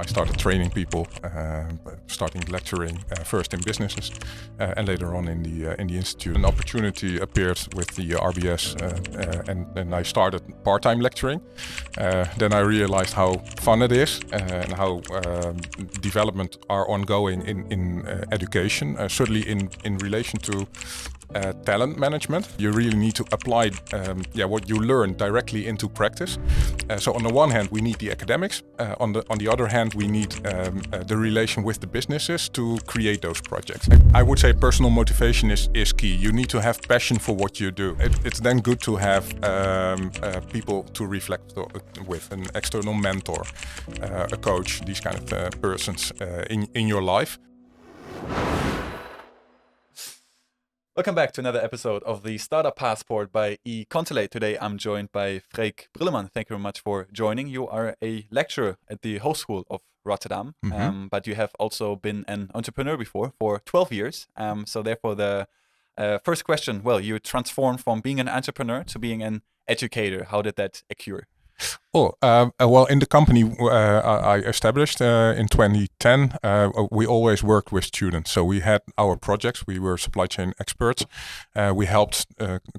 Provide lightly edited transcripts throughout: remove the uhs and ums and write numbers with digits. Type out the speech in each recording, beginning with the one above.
I started training people, starting lecturing first in businesses and later on in the institute. An opportunity appeared with the RBS, and I started part-time lecturing. Then I realized how fun it is and how development are ongoing in education, certainly in relation to talent management. You really need to apply what you learn directly into practice. So on the one hand, we need the academics. On the other hand, we need the relation with the businesses to create those projects. I would say personal motivation is key. You need to have passion for what you do. It's then good to have people to reflect with, an external mentor, a coach, these kind of persons in your life. Welcome back to another episode of the Startup Passport by Econsulate. Today I'm joined by Freek Brilleman. Thank you very much for joining. You are a lecturer at the Hogeschool School of Rotterdam, but you have also been an entrepreneur before for 12 years. So therefore the first question, well, you transformed from being an entrepreneur to being an educator. How did that occur? Well, in the company I established in 2010, we always worked with students. So we had our projects. We were supply chain experts. We helped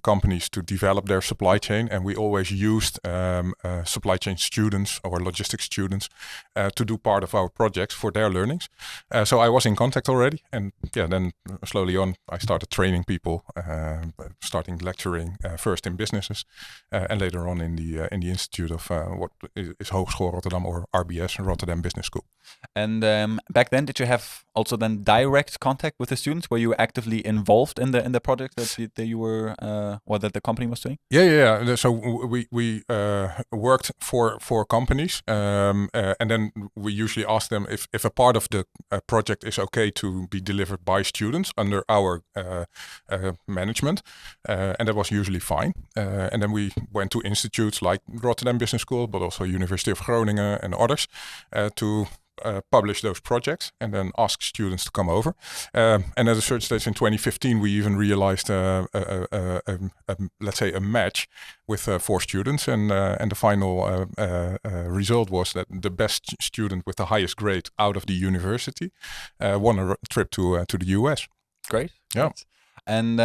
companies to develop their supply chain, and we always used supply chain students or logistics students to do part of our projects for their learnings. So I was in contact already, and then slowly on I started training people, starting lecturing first in businesses and later on in the institute of what is Hogeschool Rotterdam, or RBS, Rotterdam Business School. And back then, did you have also then direct contact with the students? Were you actively involved in the project that you were or that the company was doing? Yeah. So we worked for companies, and then we usually ask them if a part of the project is okay to be delivered by students under our management, and that was usually fine. And then we went to institutes like Rotterdam Business School, but also University of Groningen and others to publish those projects and then ask students to come over. And at a certain stage in 2015, we even realized, let's say, a match with 4 students. And the final result was that the best student with the highest grade out of the university won a trip to the US. Great. Yeah. Great. And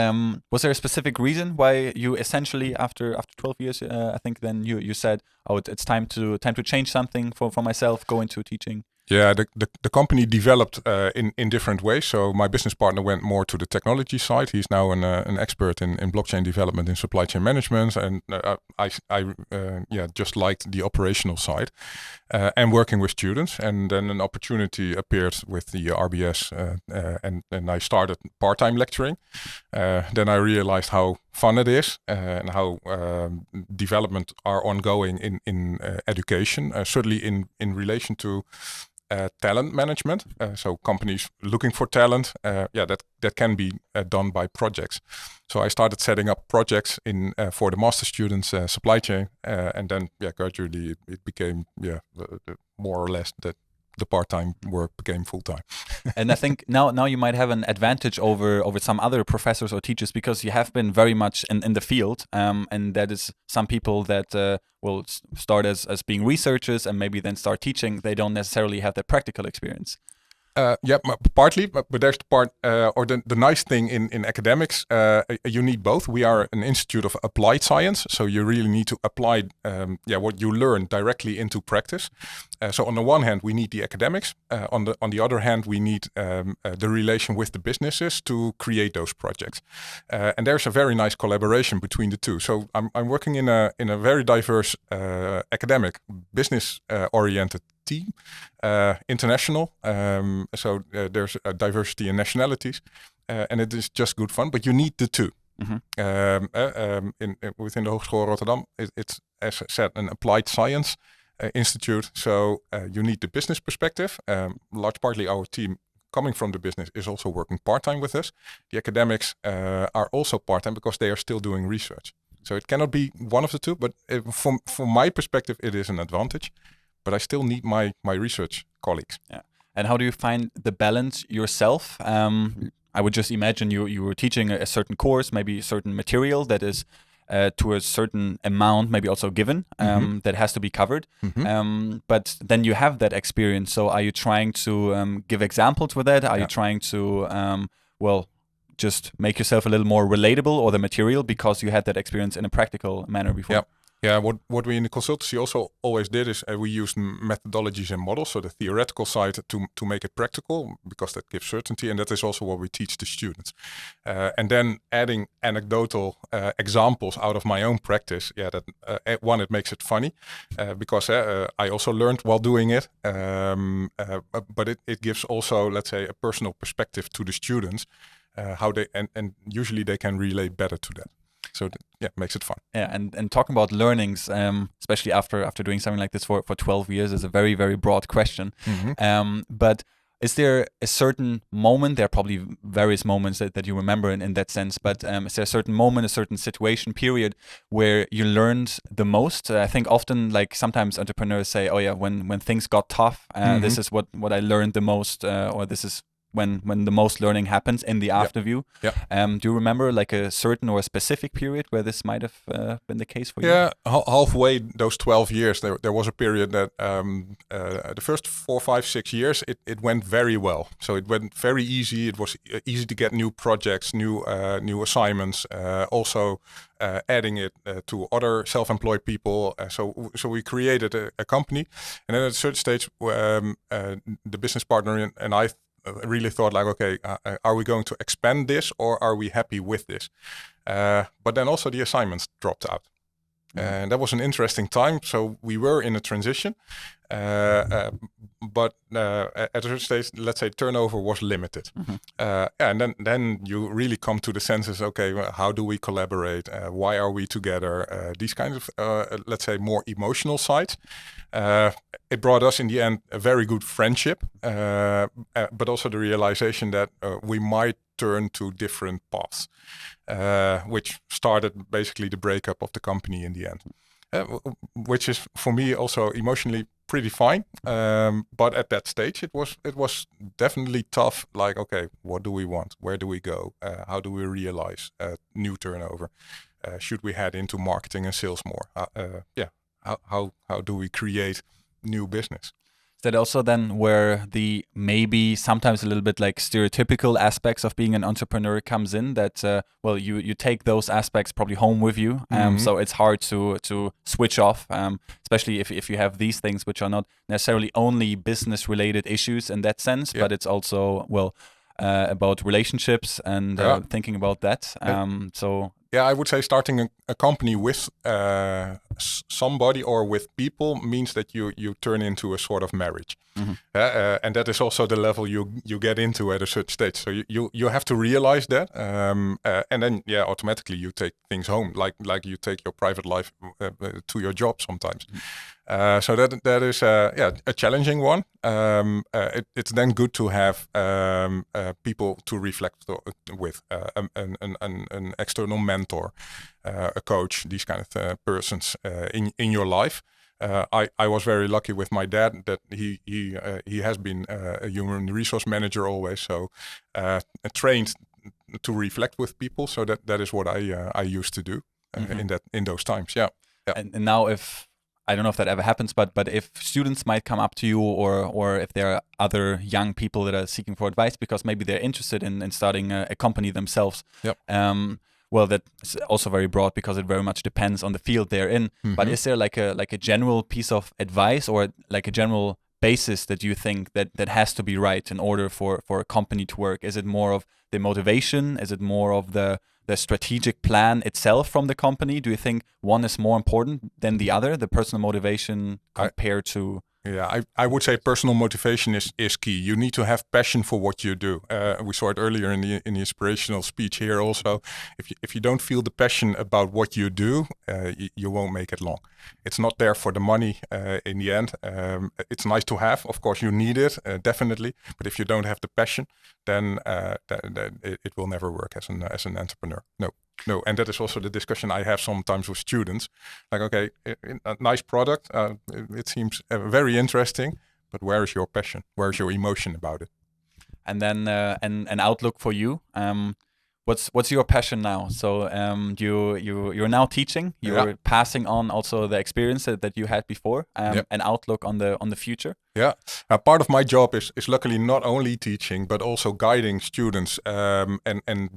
was there a specific reason why you essentially, after 12 years, I think then you said, oh, it's time to change something for myself, go into teaching? Yeah, the company developed in different ways. So my business partner went more to the technology side. He's now an expert in blockchain development and supply chain management, and I just liked the operational side and working with students. And then an opportunity appeared with the RBS, and I started part-time lecturing. Then I realized how fun it is and how development are ongoing in education, certainly in relation to talent management. So companies looking for talent, that can be done by projects. So I started setting up projects for the master students supply chain, and then gradually it became more or less that the part-time work became full-time. And I think now you might have an advantage over some other professors or teachers because you have been very much in the field, and that is some people that will start as being researchers and maybe then start teaching. They don't necessarily have the practical experience. Partly, but there's the part, or the nice thing in academics, you need both. We are an institute of applied science, so you really need to apply what you learn directly into practice. So on the one hand, we need the academics. On the other hand, we need the relation with the businesses to create those projects. And there's a very nice collaboration between the two. So I'm working in a very diverse academic, business oriented team, international. So there's a diversity in nationalities, and it is just good fun. But you need the two. Within the Hogeschool Rotterdam, it's, as I said, an applied science institute. So you need the business perspective. Large partly our team coming from the business is also working part-time with us. The academics are also part-time because they are still doing research. So it cannot be one of the two, but from my perspective, it is an advantage. But I still need my research colleagues. Yeah. And how do you find the balance yourself? I would just imagine you were teaching a certain course, maybe a certain material that is to a certain amount, maybe also given, that has to be covered. But then you have that experience. So are you trying to give examples with that? Are you trying to, just make yourself a little more relatable, or the material, because you had that experience in a practical manner before? Yeah, what we in the consultancy also always did is we used methodologies and models, so the theoretical side to make it practical, because that gives certainty, and that is also what we teach the students. And then adding anecdotal examples out of my own practice, that one, it makes it funny, because I also learned while doing it, but it gives also, let's say, a personal perspective to the students, how they, and usually they can relate better to that. So it makes it fun. Yeah, and talking about learnings, especially after doing something like this for 12 years, is a very, very broad question. But is there a certain moment? There are probably various moments that you remember in that sense. But is there a certain moment, a certain situation, period, where you learned the most? I think often, like sometimes entrepreneurs say, "Oh yeah, when things got tough, this is what I learned the most," or this is when the most learning happens in the afterview. Do you remember like a certain or a specific period where this might have been the case for you? Yeah, halfway those 12 years, there was a period that the first 4, 5, 6 years, it went very well. So it went very easy. It was easy to get new projects, new assignments, also adding it to other self-employed people. So we created a company. And then at a certain stage, the business partner and I really thought like, okay, are we going to expand this, or are we happy with this? But then also the assignments dropped out. And that was an interesting time. So we were in a transition, but at a certain stage, let's say turnover was limited. And then you really come to the senses, okay, well, how do we collaborate? Why are we together? These kinds of, let's say, more emotional sides. It brought us in the end a very good friendship, but also the realization that we might turn to different paths, which started basically the breakup of the company in the end, which is for me also emotionally pretty fine. But at that stage, it was definitely tough. Like, okay, what do we want? Where do we go? How do we realize new turnover? Should we head into marketing and sales more? How do we create new business? Is that also then where the maybe sometimes a little bit like stereotypical aspects of being an entrepreneur comes in, that you take those aspects probably home with you, so it's hard to switch off, especially if you have these things which are not necessarily only business related issues in that sense, but it's also about relationships and thinking about that. I would say starting a company with somebody or with people means that you turn into a sort of marriage. And that is also the level you get into at a certain stage. So you have to realize that, and then automatically you take things home, like you take your private life to your job sometimes. So that is a challenging one. It's then good to have people to reflect with, an external mentor, a coach, these kind of persons in your life. I was very lucky with my dad that he has been a human resource manager always, so trained to reflect with people. So that is what I used to do in those times. Yeah. And now I don't know if that ever happens, but if students might come up to you, or if there are other young people that are seeking for advice because maybe they're interested in starting a company themselves. That's also very broad because it very much depends on the field they're in. But is there like a general piece of advice, or like a general basis that you think that has to be right in order for a company to work? Is it more of the motivation? Is it more of the strategic plan itself from the company? Do you think one is more important than the other, the personal motivation compared to? Yeah, I would say personal motivation is key. You need to have passion for what you do. We saw it earlier in the inspirational speech here also. If you don't feel the passion about what you do, you won't make it long. It's not there for the money in the end. It's nice to have. Of course, you need it, definitely. But if you don't have the passion, then it will never work as an entrepreneur. No, and that is also the discussion I have sometimes with students. Like, okay, a nice product, it seems very interesting, but where is your passion? Where is your emotion about it? And then an outlook for you. What's your passion now? So you're now teaching. You're passing on also the experience that you had before, an outlook on the future. Yeah, part of my job is luckily not only teaching but also guiding students and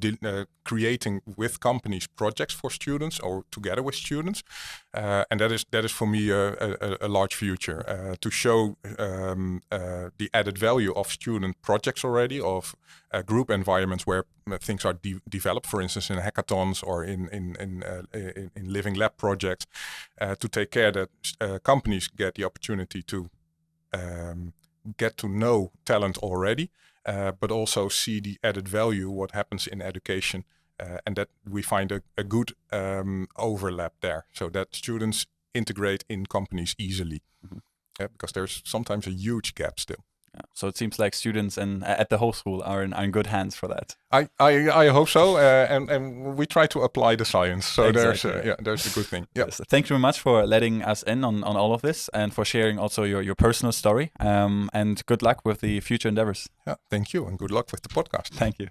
creating with companies projects for students or together with students, and that is for me a large future to show the added value of student projects already, of group environments where things are developed, for instance, in hackathons or in living lab projects, to take care that companies get the opportunity to get to know talent already, but also see the added value, what happens in education, and that we find a good overlap there, so that students integrate in companies easily, because there's sometimes a huge gap still. Yeah. So it seems like students at the whole school are in good hands for that. I hope so, and we try to apply the science. So exactly. there's a good thing. Yeah. Yes. Thank you very much for letting us in on all of this and for sharing also your personal story. And good luck with the future endeavors. Yeah. Thank you, and good luck with the podcast. Thank you.